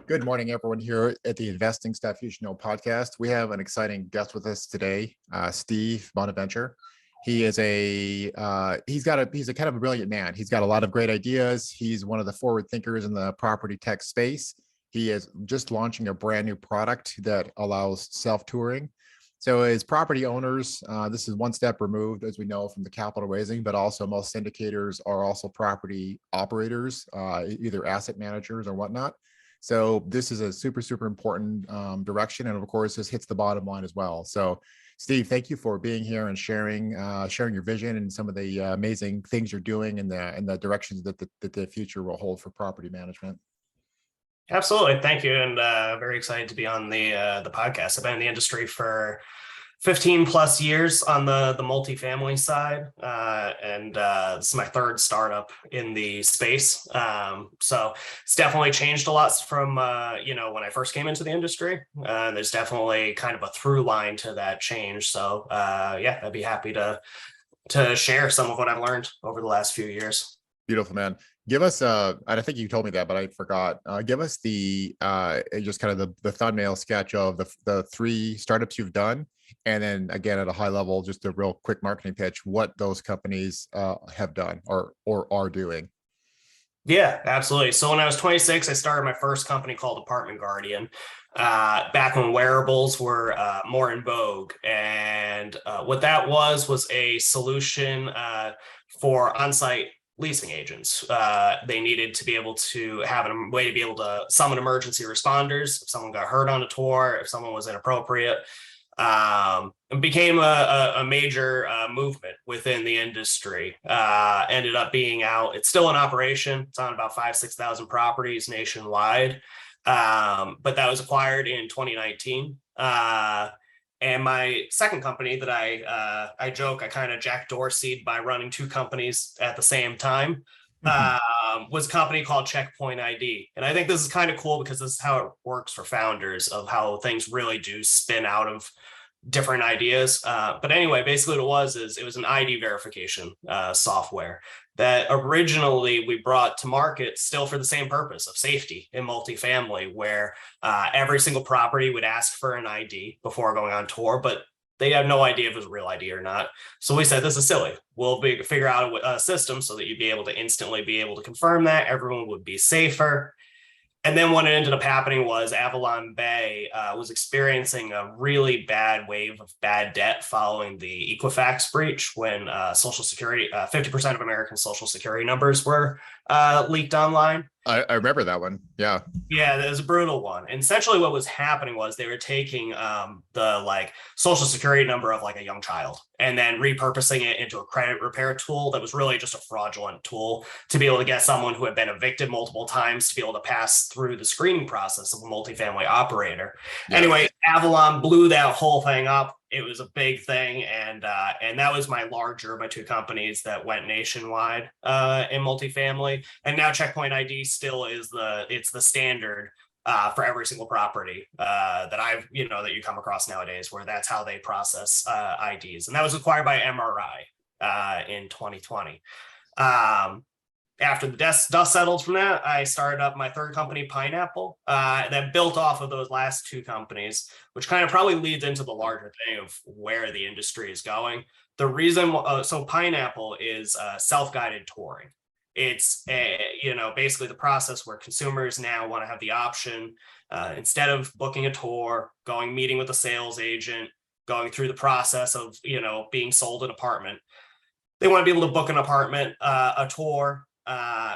Good morning, everyone here at the Investing Stuff You Should Know podcast. We have an exciting guest with us today, Steve Bonaventure. He's a kind of a brilliant man. He's got a lot of great ideas. He's one of the forward thinkers in the property tech space. He is just launching a brand new product that allows self-touring. So as property owners, this is one step removed, as we know, from the capital raising, but also most syndicators are also property operators, either asset managers or whatnot. So this is a super important direction. And of course, this hits the bottom line as well. So Steve, thank you for being here and sharing your vision and some of the amazing things you're doing and the directions that the future will hold for property management. Absolutely. Thank you. And very excited to be on the podcast. I've been in the industry for 15 plus years on the multifamily side. And this is my third startup in the space. So it's definitely changed a lot from, when I first came into the industry. There's definitely kind of a through line to that change. So I'd be happy to share some of what I've learned over the last few years. Beautiful, man. Give us, and I think you told me that, but I forgot. Give us the just kind of the thumbnail sketch of the three startups you've done, and then again at a high level, just a real quick marketing pitch, what those companies have done or are doing. Yeah, absolutely. So when I was 26, I started my first company called Apartment Guardian. Back when wearables were more in vogue, and what that was a solution for on-site leasing agents. They needed to be able to have a way to be able to summon emergency responders if someone got hurt on a tour, if someone was inappropriate. It became a major movement within the industry. Ended up being out. It's still in operation. It's on about 6,000 properties nationwide. But that was acquired in 2019. And my second company that I joke, I kind of Jack Dorsey'd by running two companies at the same time, was a company called CheckPointID. And I think this is kind of cool because this is how it works for founders, of how things really do spin out of different ideas. But anyway, basically what it was an ID verification software that originally we brought to market still for the same purpose of safety in multifamily, where every single property would ask for an ID before going on tour, but they have no idea if it was a real ID or not. So we said, this is silly. We'll figure out a system so that you'd be able to instantly be able to confirm that everyone would be safer. And then what ended up happening was Avalon Bay was experiencing a really bad wave of bad debt following the Equifax breach, when Social Security, 50% of American Social Security numbers were leaked online. I remember that one. Yeah. Yeah, it was a brutal one. And essentially what was happening was they were taking the Social Security number of a young child and then repurposing it into a credit repair tool that was really just a fraudulent tool to be able to get someone who had been evicted multiple times to be able to pass through the screening process of a multifamily operator. Yeah. Anyway, Avalon blew that whole thing up. It was a big thing, and that was my two companies that went nationwide in multifamily. And now CheckPointID still is the standard for every single property that that you come across nowadays, where that's how they process IDs. And that was acquired by MRI in 2020. After the dust settled from that, I started up my third company, Pineapple, that built off of those last two companies, which kind of probably leads into the larger thing of where the industry is going. The reason, so Pineapple is self-guided touring. It's basically the process where consumers now want to have the option, instead of booking a tour, meeting with a sales agent, going through the process of being sold an apartment. They want to be able to book an apartment, a tour,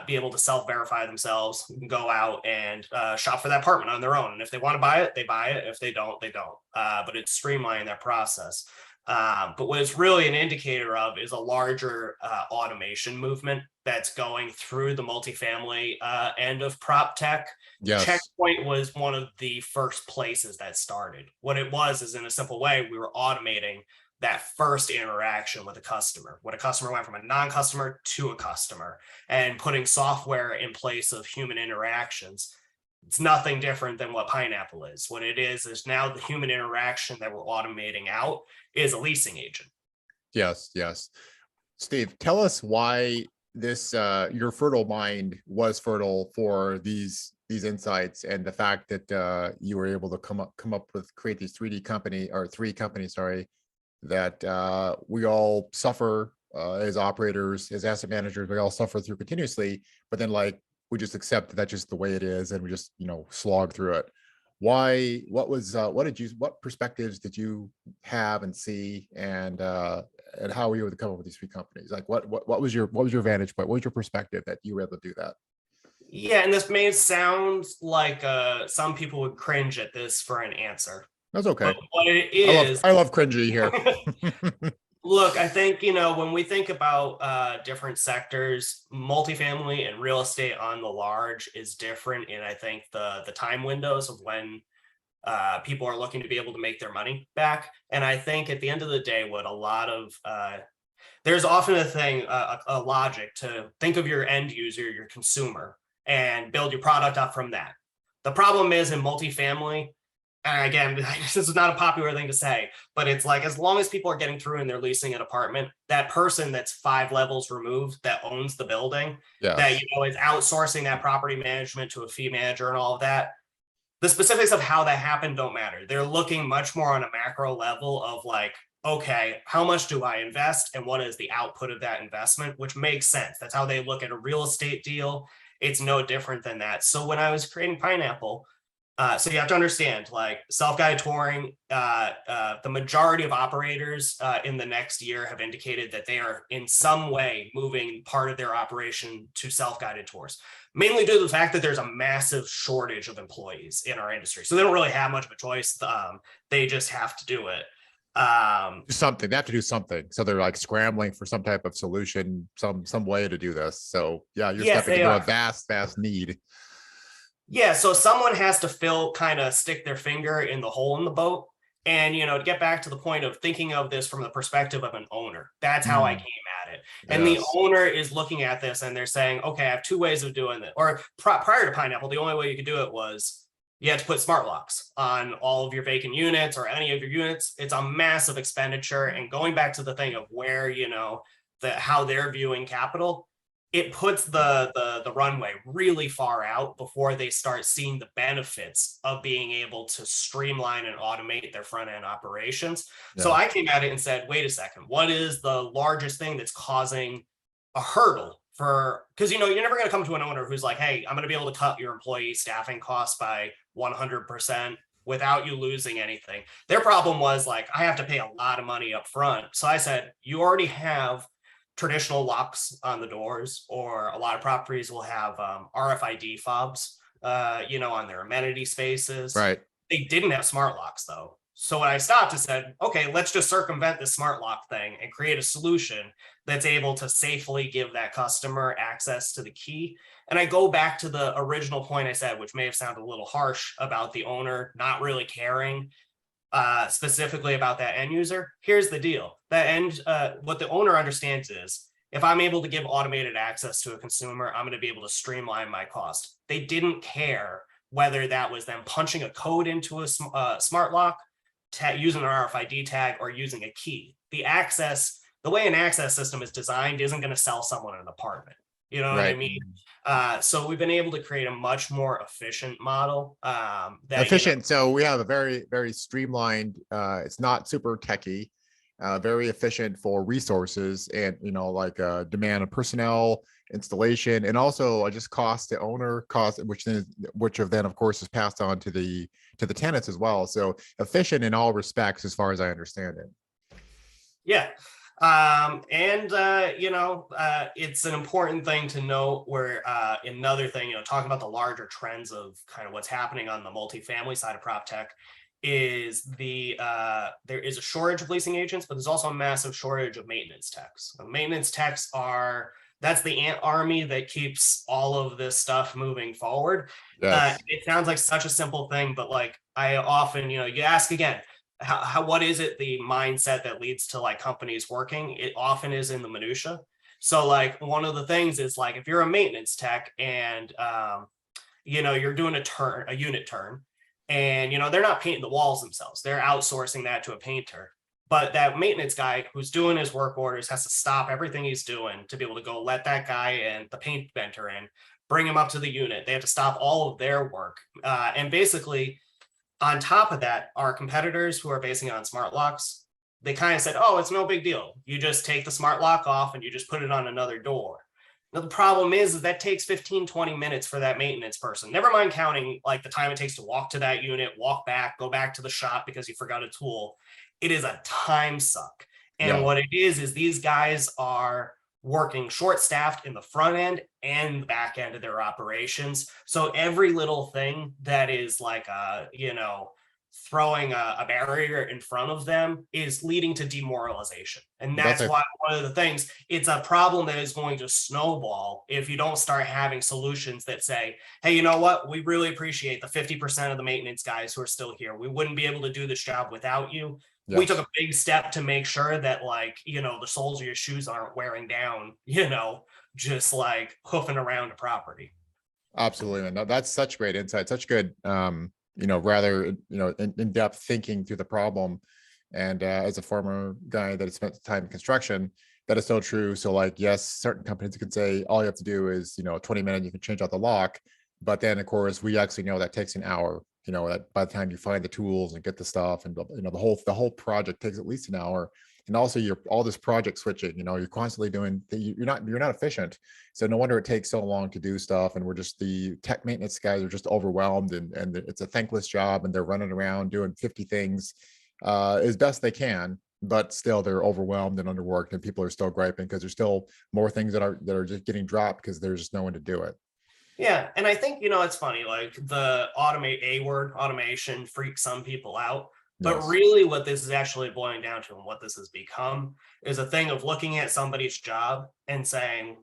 be able to self-verify themselves, go out and shop for that apartment on their own. And if they want to buy it, they buy it. If they don't, they don't. But it's streamlining that process. But what it's really an indicator of is a larger automation movement that's going through the multifamily end of prop tech. Yes. Checkpoint was one of the first places that started. What it was is, in a simple way, we were automating that first interaction with a customer, when a customer went from a non-customer to a customer, and putting software in place of human interactions. It's nothing different than what Pineapple is. What it is now the human interaction that we're automating out is a leasing agent. Yes. Steve, tell us why this your fertile mind was fertile for these these insights and the fact that you were able to come up with create these 3D company or three companies, sorry, that we all suffer as operators, as asset managers, we all suffer through continuously, but then like we just accept that that's just the way it is and we just, slog through it. Why, what perspectives did you have and see, and how were you able to come up with these three companies? Like what was your vantage point? What was your perspective that you were able to do that? Yeah, and this may sound like some people would cringe at this for an answer, That's but okay. what it I love is, I love cringy here. look, I think, when we think about different sectors, multifamily and real estate on the large is different in, I think, the time windows of when people are looking to be able to make their money back. And I think at the end of the day, what a lot of there's often a thing, a logic to think of your end user, your consumer, and build your product up from that. The problem is in multifamily, and again, this is not a popular thing to say, but it's like as long as people are getting through and they're leasing an apartment, that person that's 5 levels removed that owns the building, that Yes. is outsourcing that property management to a fee manager and all of that. The specifics of how that happened don't matter. They're looking much more on a macro level of like, okay, how much do I invest and what is the output of that investment, which makes sense. That's how they look at a real estate deal. It's no different than that. So when I was creating Pineapple, so you have to understand, like self-guided touring, the majority of operators in the next year have indicated that they are in some way moving part of their operation to self-guided tours, mainly due to the fact that there's a massive shortage of employees in our industry. So they don't really have much of a choice. They just have to do it. Do something. They have to do something. So they're like scrambling for some type of solution, some way to do this. So yeah, you're Yes, stepping they into a are. vast need. Yeah, so someone has to kind of stick their finger in the hole in the boat. And, to get back to the point of thinking of this from the perspective of an owner, that's how I Mm, came at it. And the yes. owner is looking at this and they're saying, okay, I have two ways of doing it. Or prior to Pineapple, the only way you could do it was you had to put smart locks on all of your vacant units or any of your units. It's a massive expenditure. And going back to the thing of where, how they're viewing capital, it puts the runway really far out before they start seeing the benefits of being able to streamline and automate their front end operations. So Yeah. I came at it and said, wait a second, what is the largest thing that's causing a hurdle for, because you're never going to come to an owner who's like, hey, I'm going to be able to cut your employee staffing costs by 100% without you losing anything. Their problem was like, I have to pay a lot of money up front. So I said, you already have traditional locks on the doors, or a lot of properties will have RFID fobs, on their amenity spaces. Right. They didn't have smart locks though. So when I stopped and said, okay, let's just circumvent this smart lock thing and create a solution that's able to safely give that customer access to the key. And I go back to the original point I said, which may have sounded a little harsh about the owner not really caring specifically about that end user. Here's the deal. What the owner understands is if I'm able to give automated access to a consumer, I'm going to be able to streamline my cost. They didn't care whether that was them punching a code into a smart lock, using an RFID tag, or using a key. The way an access system is designed isn't going to sell someone an apartment. You know what I Right. mean? So we've been able to create a much more efficient model Efficient. So we have a very streamlined, it's not super techy, very efficient for resources and, like demand of personnel, installation, and also just cost to owner cost, which then of course is passed on to the tenants as well. So efficient in all respects, as far as I understand it. Yeah. It's an important thing to note where another thing, talking about the larger trends of kind of what's happening on the multifamily side of prop tech is there is a shortage of leasing agents, but there's also a massive shortage of maintenance techs. Maintenance techs that's the ant army that keeps all of this stuff moving forward. Yes. It sounds like such a simple thing, but like I often, you ask again, what is it, the mindset that leads to like companies working? It often is in the minutia. So like one of the things is like if you're a maintenance tech and you're doing a unit turn, and they're not painting the walls themselves, they're outsourcing that to a painter. But that maintenance guy who's doing his work orders has to stop everything he's doing to be able to go let that guy in, the paint venter in, bring him up to the unit. They have to stop all of their work. And basically, on top of that, our competitors who are basing it on smart locks, they kind of said, oh, it's no big deal. You just take the smart lock off and you just put it on another door. Now, the problem is that takes 15, 20 minutes for that maintenance person. Never mind counting like the time it takes to walk to that unit, walk back, go back to the shop because you forgot a tool. It is a time suck. And Yeah, what it is these guys are working short staffed in the front end and the back end of their operations. So every little thing that is like throwing a barrier in front of them is leading to demoralization. And that's that's a why one of the things, it's a problem that is going to snowball if you don't start having solutions that say, hey, you know what? We really appreciate the 50% of the maintenance guys who are still here. We wouldn't be able to do this job without you. We took yes. a big step to make sure that the soles of your shoes aren't wearing down, just like hoofing around a property. Absolutely, man. No, that's such great insight, such good, rather, in-depth thinking through the problem. And as a former guy that has spent time in construction, that is so true. So like, yes, certain companies can say all you have to do is, 20 minutes, you can change out the lock. But then of course, we actually know that takes an hour, that by the time you find the tools and get the stuff and, the whole project takes at least an hour. And also you're all this project switching, you're constantly doing, you're not efficient. So no wonder it takes so long to do stuff. And we're just, the tech maintenance guys are just overwhelmed, and it's a thankless job, and they're running around doing 50 things as best they can, but still they're overwhelmed and underworked, and people are still griping because there's still more things that are just getting dropped because there's just no one to do it. Yeah, and I think it's funny, like the automation freaks some people out. But Yes. really what this is actually boiling down to and what this has become is a thing of looking at somebody's job and saying,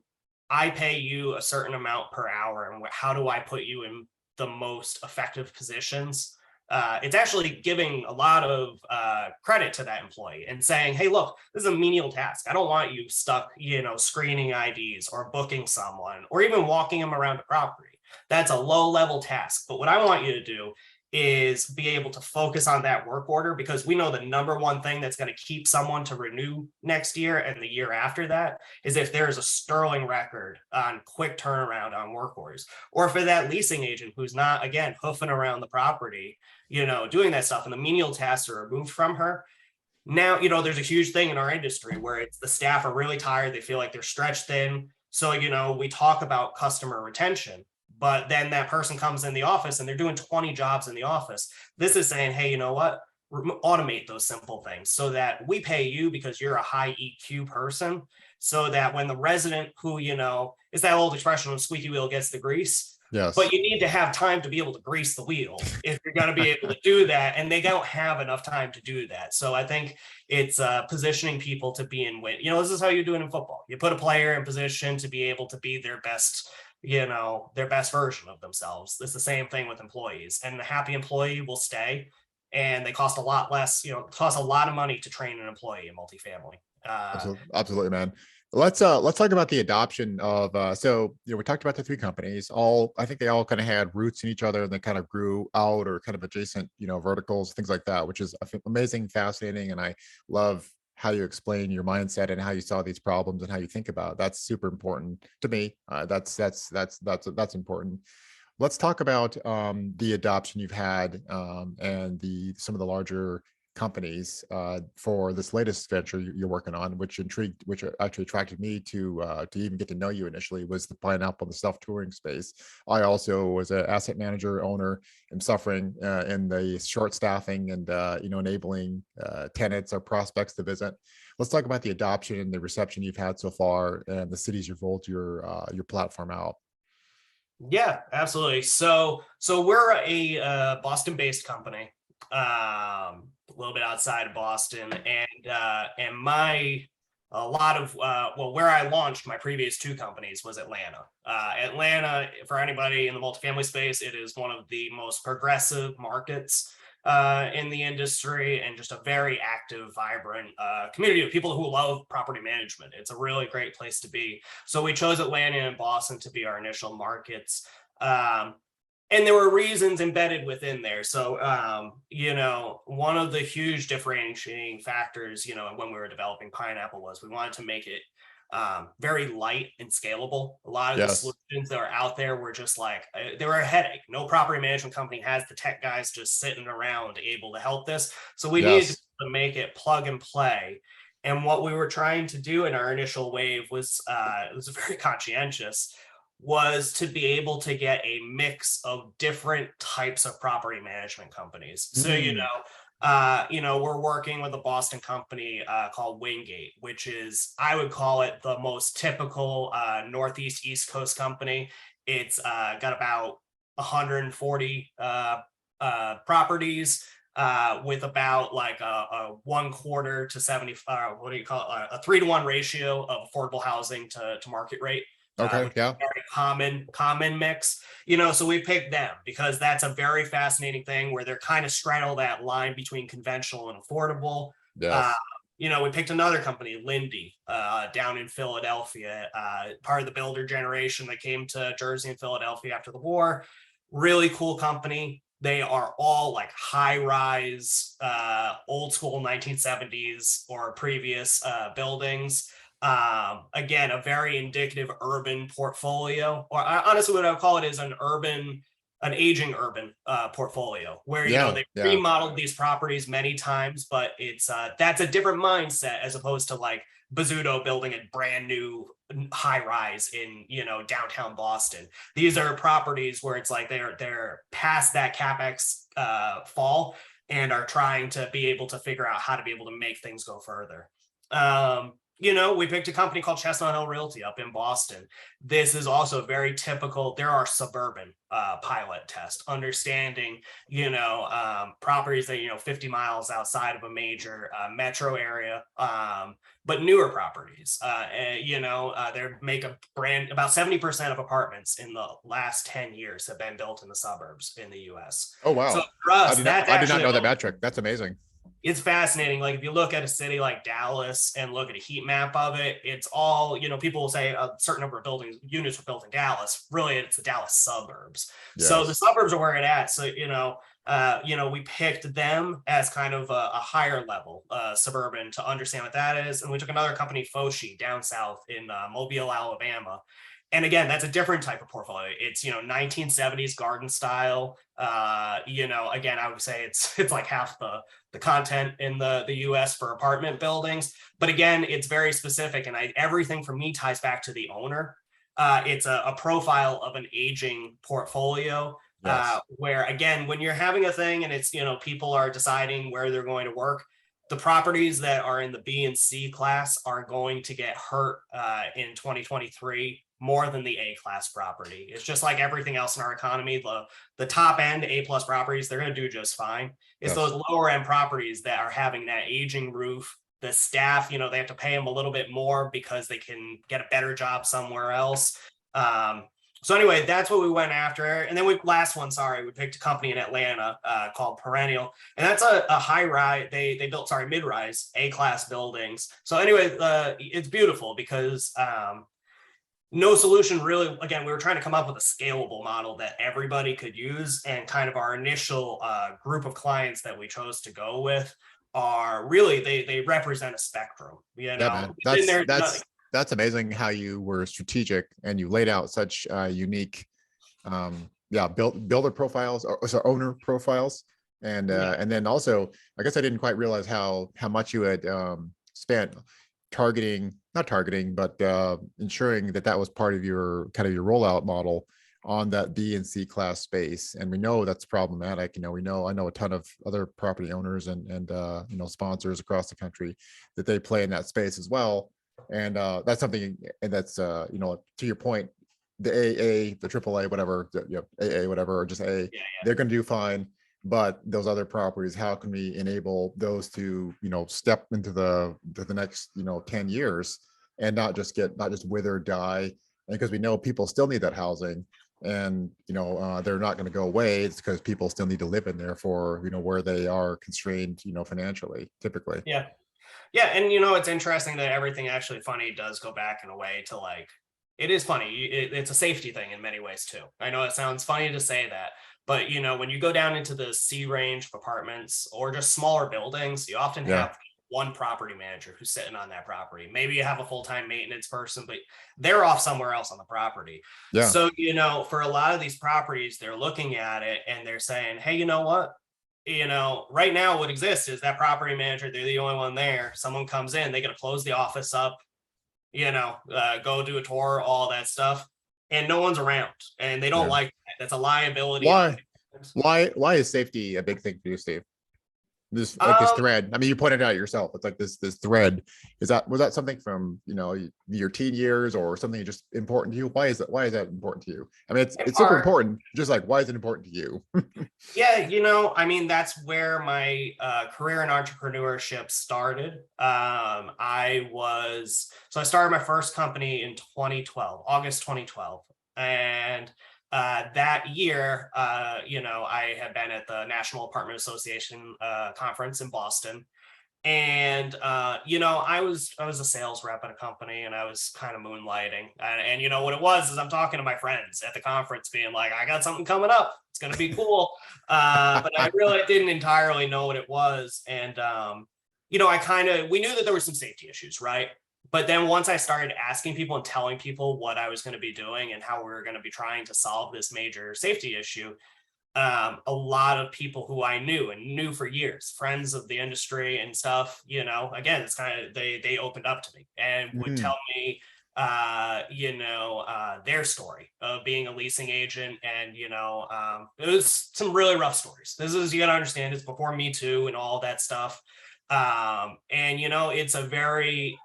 I pay you a certain amount per hour, and how do I put you in the most effective positions? It's actually giving a lot of credit to that employee and saying, hey, look, this is a menial task. I don't want you stuck, screening IDs or booking someone or even walking them around the property. That's a low level task. But what I want you to do is be able to focus on that work order, because we know the number one thing that's going to keep someone to renew next year and the year after that is if there is a sterling record on quick turnaround on work orders, or for that leasing agent who's not, again, hoofing around the property, doing that stuff, and the menial tasks are removed from her. Now, there's a huge thing in our industry where it's the staff are really tired. They feel like they're stretched thin. So, we talk about customer retention, but then that person comes in the office and they're doing 20 jobs in the office. This is saying, hey, you know what? Automate those simple things so that we pay you because you're a high EQ person. So that when the resident who, is that old expression, when squeaky wheel gets the grease, Yes. but you need to have time to be able to grease the wheel if you're going to be able to do that. And they don't have enough time to do that. So I think it's positioning people to be in win. This is how you do it in football. You put a player in position to be able to be their best, their best version of themselves. It's the same thing with employees, and a happy employee will stay, and they cost a lot less, cost a lot of money to train an employee in multifamily. Absolutely, man. Let's talk about the adoption of so we talked about the three companies. I think they all kind of had roots in each other, and they kind of grew out or kind of adjacent, verticals, things like that, which is amazing, fascinating. And I love how you explain your mindset and how you saw these problems and how you think about it. That's super important to me. That's important. Let's talk about the adoption you've had and some of the larger companies for this latest venture you're working on, which actually attracted me to even get to know you initially, was the pineapple, the self-touring space. I also was an asset manager owner, am suffering in the short staffing and enabling tenants or prospects to visit. Let's talk about the adoption and the reception you've had so far and the cities you've rolled your platform out. Yeah, absolutely. So we're a Boston-based company, a little bit outside of Boston, and where I launched my previous two companies was Atlanta. Atlanta, for anybody in the multifamily space, it is one of the most progressive markets in the industry, and just a very active, vibrant community of people who love property management. It's a really great place to be. So we chose Atlanta and Boston to be our initial markets. and there were reasons embedded within there. So, one of the huge differentiating factors, when we were developing Pineapple was we wanted to make it very light and scalable. A lot of the Yes. solutions that are out there were just like, they were a headache. No property management company has the tech guys just sitting around able to help this. So we needed Yes. to make it plug and play. And what we were trying to do in our initial wave was, it was very conscientious, was to be able to get a mix of different types of property management companies. So, Mm. we're working with a Boston company called Wingate, which is, I would call it the most typical Northeast East Coast company. It's got about 140 properties with about like a 1/4 to 70, what do you call it? A 3-to-1 ratio of affordable housing to market rate. Okay. Which is Yeah. a very common mix, so we picked them because that's a very fascinating thing where they're kind of straddle that line between conventional and affordable. Uh, Yes. we picked another company, Lindy, down in Philadelphia, part of the builder generation that came to Jersey and Philadelphia after the war. Really cool company. They are all like high rise, old school 1970s or previous buildings. Again, a very indicative urban portfolio, or honestly, what I would call it is an aging urban portfolio where, Yeah. they Yeah. remodeled these properties many times, but it's that's a different mindset as opposed to like Bozzuto building a brand new high rise in, downtown Boston. These are properties where it's like they're past that capex fall and are trying to be able to figure out how to be able to make things go further. We picked a company called Chestnut Hill Realty up in Boston. This is also very typical. There are suburban pilot tests, understanding, properties that, 50 miles outside of a major metro area, but newer properties. They make a brand, about 70% of apartments in the last 10 years have been built in the suburbs in the US. Oh So wow. for us, that's I did not actually know that metric. That's amazing. it's fascinating. Like if you look at a city like Dallas and look at a heat map of it, it's all, people will say a certain number of buildings, units were built in Dallas. Really, it's the Dallas suburbs. So the Yes. suburbs are where it's at. So, we picked them as kind of a higher level suburban to understand what that is. And we took another company, Foshi, down south in Mobile, Alabama. And again, that's a different type of portfolio. It's 1970s garden style. Again, I would say it's like half the content in the US for apartment buildings. But again, it's very specific. And everything for me ties back to the owner. It's a profile of an aging portfolio Yes. where, again, when you're having a thing and it's, people are deciding where they're going to work, the properties that are in the B and C class are going to get hurt in 2023 more than the A class property. It's just like everything else in our economy. The top end A plus properties, they're going to do just fine. It's Yes. those lower end properties that are having that aging roof. The staff, they have to pay them a little bit more because they can get a better job somewhere else. So anyway, that's what we went after. And then we picked a company in Atlanta called Perennial. And that's a high rise. They built, mid-rise A-class buildings. So anyway, it's beautiful because no solution really, again, we were trying to come up with a scalable model that everybody could use. And kind of our initial group of clients that we chose to go with are really, they represent a spectrum, Yeah, man. within their nothing. That's amazing how you were strategic and you laid out such unique builder profiles or owner profiles. And then also, I guess I didn't quite realize how much you had spent not targeting, but ensuring that was part of your kind of your rollout model on that B and C class space. And we know that's problematic. I know a ton of other property owners and sponsors across the country that they play in that space as well. And that's something, and that's to your point, the AA, the AAA, whatever, AA, whatever, or just A, they're going to do fine. But those other properties, how can we enable those to step into the next 10 years and not just wither, die? And because we know people still need that housing, and they're not going to go away. It's because people still need to live in there for where they are constrained financially, typically. Yeah, and it's interesting that everything actually funny does go back in a way to like It is funny. It's a safety thing in many ways too. I know it sounds funny to say that, but when you go down into the C range of apartments or just smaller buildings, you often Yeah. have one property manager who's sitting on that property. Maybe you have a full-time maintenance person, but they're off somewhere else on the property. Yeah. So, for a lot of these properties, they're looking at it and they're saying, hey, you know what? Right now what exists is that property manager, they're the only one there. Someone comes in, they got to close the office up, go do a tour, all that stuff, and no one's around, and they don't Yeah. like that. That's a liability on Why? the. Why is safety a big thing for you, Steve? This like this Um, thread. I mean, you pointed out yourself. It's like this thread. Was that something from your teen years or something just important to you? Why is that important to you? I mean, in it's super part, important. Just like why is it important to you? yeah, I mean, that's where my career in entrepreneurship started. I started my first company in 2012, August 2012. And that year, I had been at the National Apartment Association conference in Boston. And I was a sales rep at a company, and I was kind of moonlighting, and what it was is I'm talking to my friends at the conference being like, I got something coming up, it's going to be cool. But I really didn't entirely know what it was. And we knew that there were some safety issues, right? But then once I started asking people and telling people what I was going to be doing and how we were going to be trying to solve this major safety issue, a lot of people who I knew and knew for years, friends of the industry and stuff, again, it's kind of, they opened up to me and would Mhm. tell me, their story of being a leasing agent. And, it was some really rough stories. You got to understand, it's before Me Too and all that stuff. And, it's a very,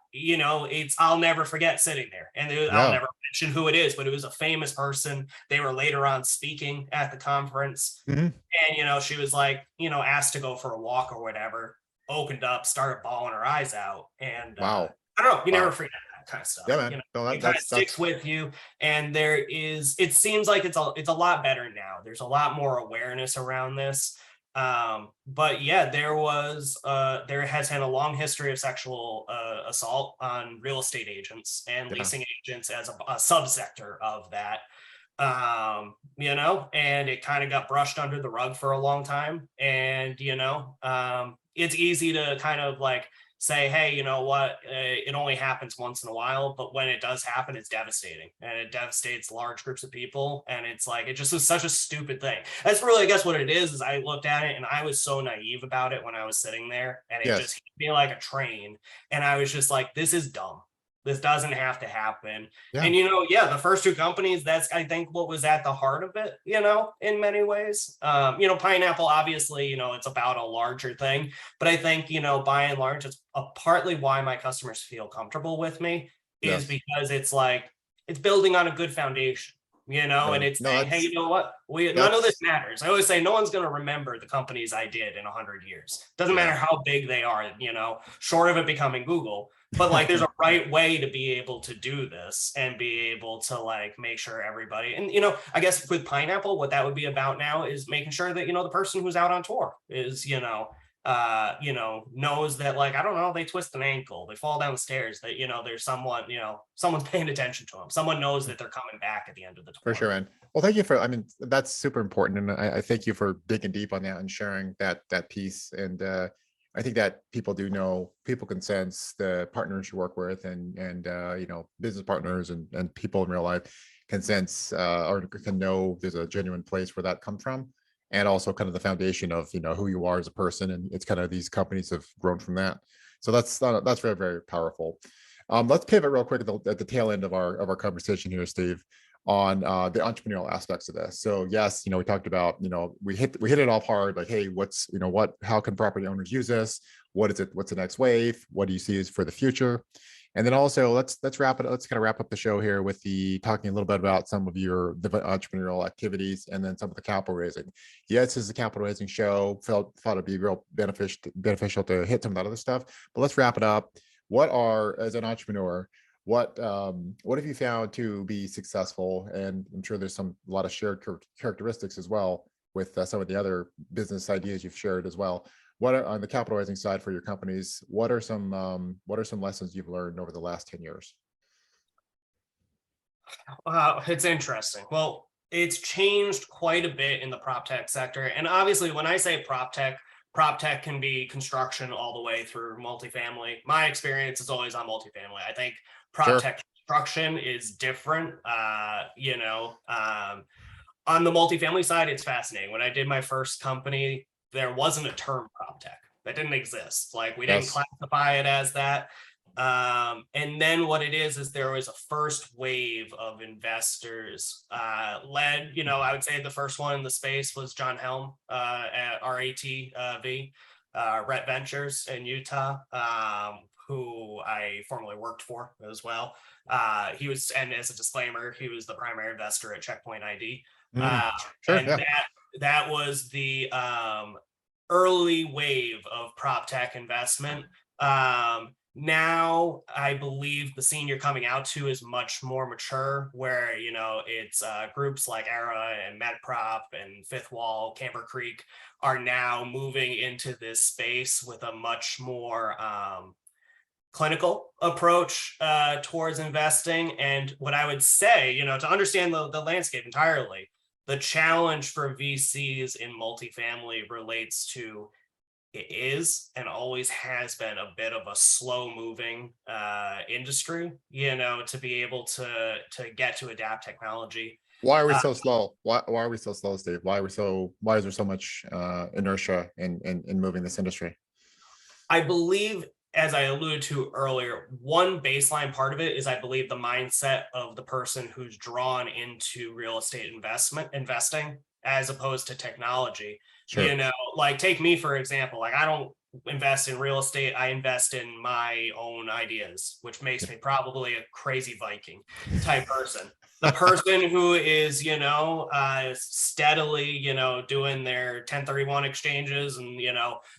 I'll never forget sitting there, and I'll Yeah. never mention who it is, but it was a famous person. They were later on speaking at the conference. Mhm. And, she was like, asked to go for a walk or whatever, opened up, started bawling her eyes out. And Wow. I don't know, you never Wow. forget that kind of Yeah, stuff. man. No, It kind of that's sticks with you. And it seems like it's a lot better now. There's a lot more awareness around this. But yeah, there has had a long history of sexual assault on real estate agents and yeah. leasing agents as a subsector of that. And it kind of got brushed under the rug for a long time. And it's easy to kind of like say, hey, you know what, it only happens once in a while, but when it does happen, it's devastating, and it devastates large groups of people. And it's like, it just is such a stupid thing. That's really, I guess, what it is I looked at it and I was so naive about it when I was sitting there, and it just Yes. hit me like a train. And I was just like, this is dumb. This doesn't have to happen. Yeah. And yeah, the first two companies, that's, I think, what was at the heart of it, in many ways. Pineapple, obviously, it's about a larger thing. But I think, by and large, it's partly why my customers feel comfortable with me, is Yes. because it's like, it's building on a good foundation, and Yeah. it's No, saying, hey, you know what? None of this that's matters. I always say no one's going to remember the companies I did in 100 years. Doesn't matter yeah. how big they are, short of it becoming Google. But like, there's a right way to be able to do this and be able to like make sure everybody, and I guess with Pineapple, what that would be about now is making sure that the person who's out on tour is knows that, like, I don't know, they twist an ankle, they fall down the stairs, that there's someone, someone's paying attention to them, someone knows that they're coming back at the end of the For tour. sure, man. Well, thank you for, I mean, that's super important. And I thank you for digging deep on that and sharing that piece. And I think that people can sense the partners you work with and business partners and people in real life can sense or can know there's a genuine place where that comes from. And also kind of the foundation of, who you are as a person. And it's kind of these companies have grown from that. So that's very, very powerful. Let's pivot real quick at the tail end of our conversation here, Steve, on the entrepreneurial aspects of this. So yes, we talked about, we hit it off hard, like, hey, how can property owners use this? What is it? What's the next wave? What do you see as for the future? And then also let's wrap it. Let's kind of wrap up the show here with talking a little bit about some of the entrepreneurial activities and then some of the capital raising. Yes, this is a capital raising show. Thought it'd be real beneficial to hit some of that other stuff. But let's wrap it up. As an entrepreneur, what have you found to be successful? And I'm sure there's a lot of shared characteristics as well with some of the other business ideas you've shared as well. What are on the capital raising side for your companies? What are some lessons you've learned over the last 10 years? It's interesting. Well, it's changed quite a bit in the prop tech sector. And obviously, when I say prop tech can be construction all the way through multifamily. My experience is always on multifamily. I think prop Sure. tech construction is different. On the multifamily side, it's fascinating. When I did my first company, there wasn't a term prop tech. That didn't exist. Like we didn't Yes. classify it as that. And then what it is there was a first wave of investors led, I would say the first one in the space was John Helm at RATV, Rhett Ventures in Utah, who I formerly worked for as well. And as a disclaimer, he was the primary investor at CheckPointID. Mm, sure. And Yeah. that was the early wave of prop tech investment. Now I believe the scene you're coming out to is much more mature, where it's groups like Era and MedProp and Fifth Wall, Camper Creek are now moving into this space with a much more clinical approach towards investing. And what I would say, to understand the landscape entirely, the challenge for VCs in multifamily relates to it is and always has been a bit of a slow moving industry, to be able to get to adapt technology. Why are we Uh, so slow? Why are we so slow, Steve? Why is there so much inertia in moving this industry? I believe, as I alluded to earlier, one baseline part of it is I believe the mindset of the person who's drawn into real estate investing as opposed to technology. Sure. Like take me for example, like I don't invest in real estate, I invest in my own ideas, which makes me probably a crazy Viking type person. The person who is, steadily, doing their 1031 exchanges and,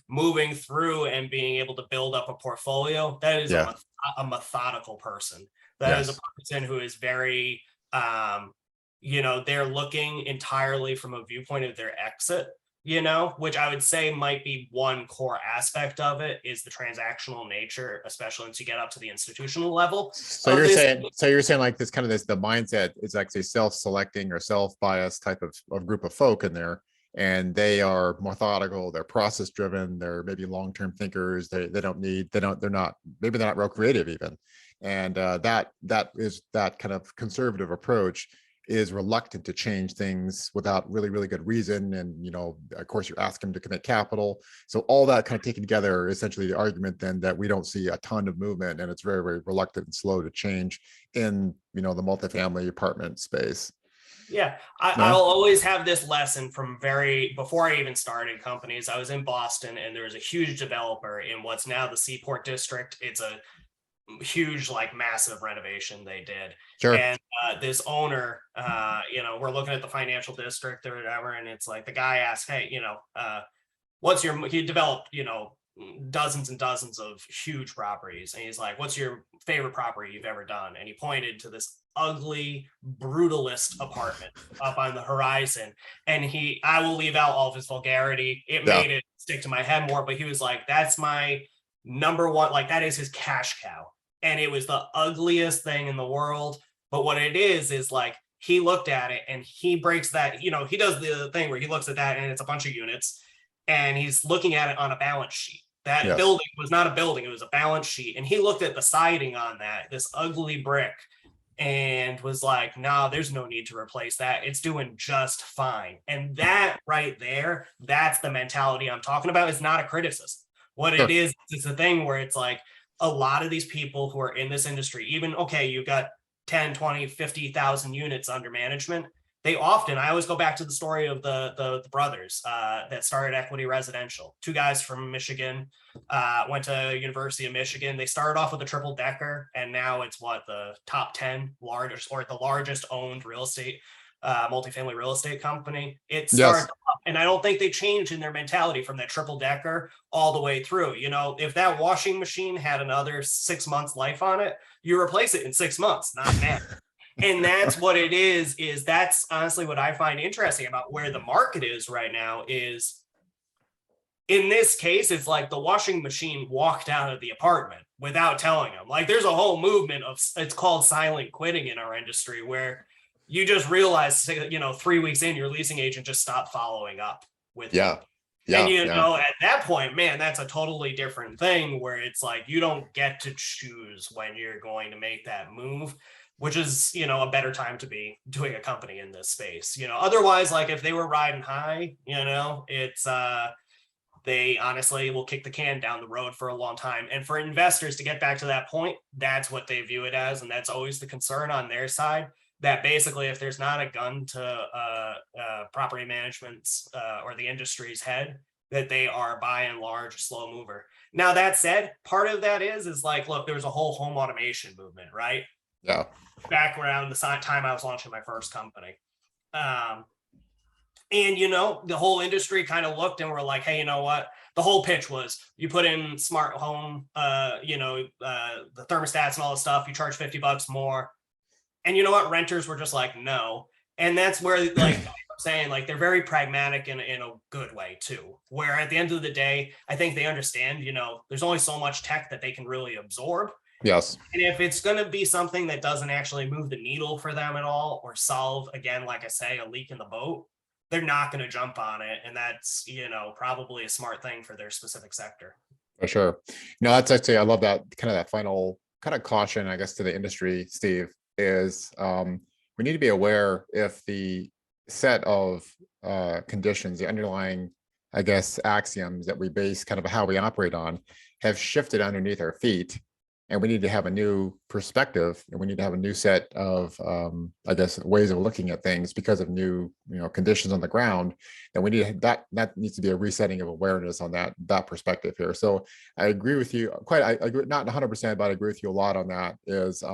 moving through and being able to build up a portfolio, that is Yeah. a methodical person. That is a Yes. person who is very, they're looking entirely from a viewpoint of their exit, which I would say might be one core aspect of it is the transactional nature, especially once you get up to the institutional level of this. So you're saying like this kind of the mindset is actually self-selecting or self-biased type of group of folk in there, and they are methodical, they're process driven, they're maybe long-term thinkers, they're not real creative even. And that kind of conservative approach is reluctant to change things without really good reason. And of course you ask them to commit capital, so all that kind of taken together, essentially the argument then that we don't see a ton of movement and it's very reluctant and slow to change in the multifamily apartment space. Yeah, No. I'll always have this lesson from before I even started companies. I was in Boston and there was a huge developer in what's now the Seaport District. It's a huge, like massive renovation they did. Sure. And this owner, we're looking at the financial district or whatever. And it's like the guy asked, hey, he developed, dozens and dozens of huge properties. And he's like, what's your favorite property you've ever done? And he pointed to this ugly, brutalist apartment up on the horizon. And I will leave out all of his vulgarity. It made it stick to my head more, but he was like, that's my number one, like that is his cash cow. And it was the ugliest thing in the world. But what it is like he looked at it and he breaks that, he does the thing where he looks at that and it's a bunch of units and he's looking at it on a balance sheet. That building was not a building, it was a balance sheet. And he looked at the siding on that, this ugly brick, and was like, no, there's no need to replace that. It's doing just fine. And that right there, that's the mentality I'm talking about. It's not a criticism. What it is, it's a thing where it's like a lot of these people who are in this industry, even, okay, you've got 10, 20, 50,000 units under management. I always go back to the story of the brothers that started Equity Residential. Two guys from Michigan, went to University of Michigan. They started off with a triple decker, and now it's the top 10 largest or the largest owned multifamily real estate company. It started up, and I don't think they changed in their mentality from that triple decker all the way through. If that washing machine had another 6 months life on it, you replace it in 6 months, not now. And that's what it is that's honestly what I find interesting about where the market is right now is in this case, it's like the washing machine walked out of the apartment. without telling them. Like there's a whole movement of, it's called silent quitting in our industry, where you just realize, 3 weeks in, your leasing agent just stopped following up with you. Yeah. And Yeah. at that point, man, that's a totally different thing, where it's like you don't get to choose when you're going to make that move, which is, a better time to be doing a company in this space. Otherwise, like if they were riding high, it's they honestly will kick the can down the road for a long time. And for investors to get back to that point, that's what they view it as. And that's always the concern on their side, that basically if there's not a gun to property management's or the industry's head, that they are by and large a slow mover. Now, that said, part of that is like, look, there was a whole home automation movement, right? Yeah. Back around the time I was launching my first company. And, the whole industry kind of looked and were like, hey, you know what? The whole pitch was you put in smart home, the thermostats and all the stuff, you charge $50 more. And you know what? Renters were just like, no. And that's where, like I'm saying, like they're very pragmatic in a good way too, where at the end of the day, I think they understand, there's only so much tech that they can really absorb. Yes. And if it's going to be something that doesn't actually move the needle for them at all, or solve, again, like I say, a leak in the boat, they're not going to jump on it. And that's, probably a smart thing for their specific sector. For sure. No, that's actually, I love that final kind of caution, I guess, to the industry, Steve, is we need to be aware if the set of conditions, the underlying, I guess, axioms that we base kind of how we operate on have shifted underneath our feet. And we need to have a new perspective, and we need to have a new set of, I guess, ways of looking at things because of new, conditions on the ground. And we need that needs to be a resetting of awareness on that perspective here. So I agree with you. I agree, not 100%, but I agree with you a lot on that. Is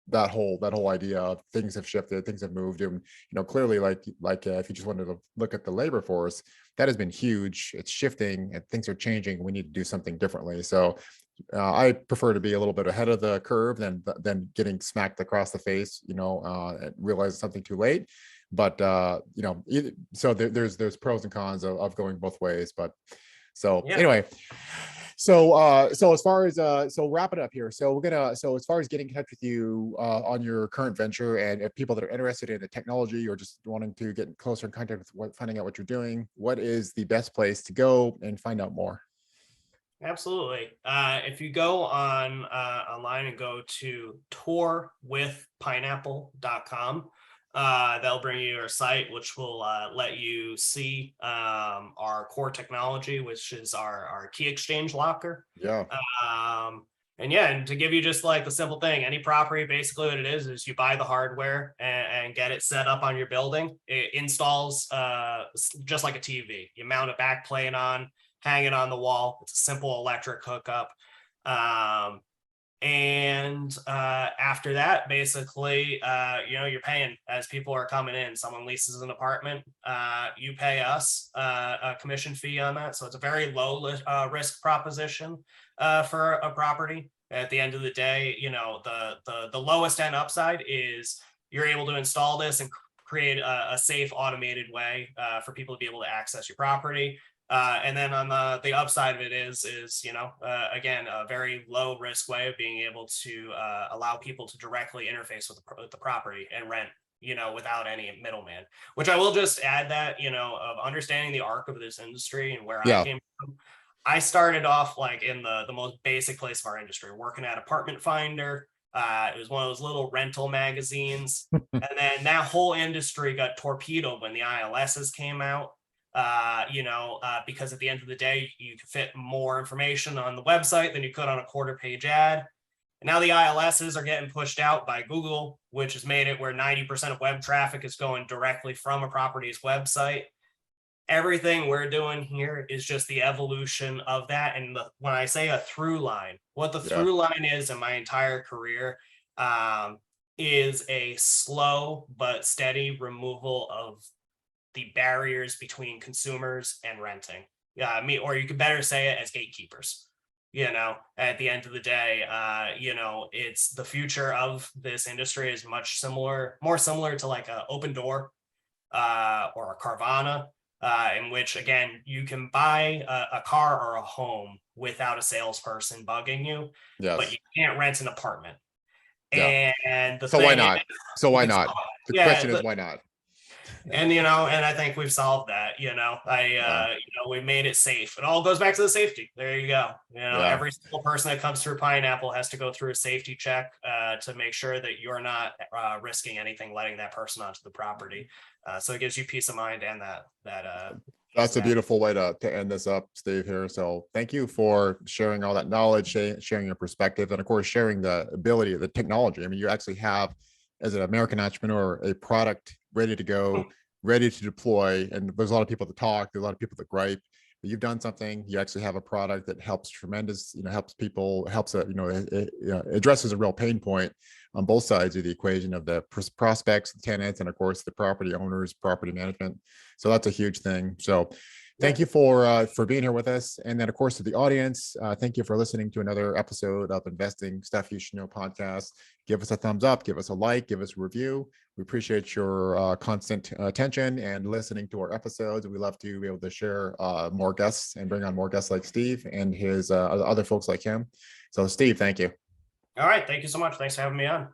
that whole idea of things have shifted, things have moved, and clearly, like if you just wanted to look at the labor force, that has been huge. It's shifting, and things are changing. We need to do something differently. So I prefer to be a little bit ahead of the curve than getting smacked across the face, and realize something too late. But so there's pros and cons of going both ways. But so anyway, so as far as so wrap it up here. So as far as getting in touch with you on your current venture, and if people that are interested in the technology or just wanting to get closer in contact with finding out what you're doing, what is the best place to go and find out more? Absolutely. If you go on online and go to tourwithpineapple.com, that'll bring you our site, which will let you see our core technology, which is our key exchange locker. Yeah. And to give you just like the simple thing, any property, basically what it is you buy the hardware and get it set up on your building. It installs just like a TV. You mount a back plate on, hang it on the wall. It's a simple electric hookup. And after that, basically, you're paying as people are coming in. Someone leases an apartment, you pay us a commission fee on that. So it's a very low risk proposition for a property. At the end of the day, the lowest end upside is you're able to install this and create a safe automated way for people to be able to access your property. And then on the upside of it is again, a very low risk way of being able to allow people to directly interface with the property and rent, without any middleman. Which I will just add that, of understanding the arc of this industry and where I came from. I started off like in the most basic place of our industry, working at Apartment Finder. It was one of those little rental magazines. And then that whole industry got torpedoed when the ILSs came out. Because at the end of the day, you could fit more information on the website than you could on a quarter-page ad. And now the ILSs are getting pushed out by Google, which has made it where 90% of web traffic is going directly from a property's website. Everything we're doing here is just the evolution of that. And when I say a through line, what the through line is in my entire career is a slow but steady removal of the barriers between consumers and renting. Or you could better say it as gatekeepers. At the end of the day, it's the future of this industry is more similar to like an Open Door or a Carvana, in which, again, you can buy a car or a home without a salesperson bugging you, but you Yes. can't rent an apartment. Yeah. And the So why thing is, not? So why it's not? The question is yeah, why not? and and I think we've solved that. Yeah. We made it safe. It all goes back to the safety. There you go. Yeah. Every single person that comes through Pineapple has to go through a safety check to make sure that you're not risking anything letting that person onto the property. So it gives you peace of mind and that That's a that. beautiful way to end this up, Steve, here. So thank you for sharing all that knowledge, sharing your perspective, and of course, sharing the ability of the technology. I mean, you actually have, as an American entrepreneur, a product ready to go, ready to deploy. And there's a lot of people that talk, there's a lot of people that gripe, but you've done something. You actually have a product that helps tremendous, helps people, helps, it addresses a real pain point on both sides of the equation of the prospects, the tenants, and of course, the property owners, property management. So that's a huge thing. So thank you for being here with us. And then of course to the audience, thank you for listening to another episode of Investing Stuff You Should Know podcast. Give us a thumbs up, give us a like, give us a review. We appreciate your constant attention and listening to our episodes. We love to be able to share more guests and bring on more guests like Steve and his other folks like him. So Steve, thank you. All right. Thank you so much. Thanks for having me on.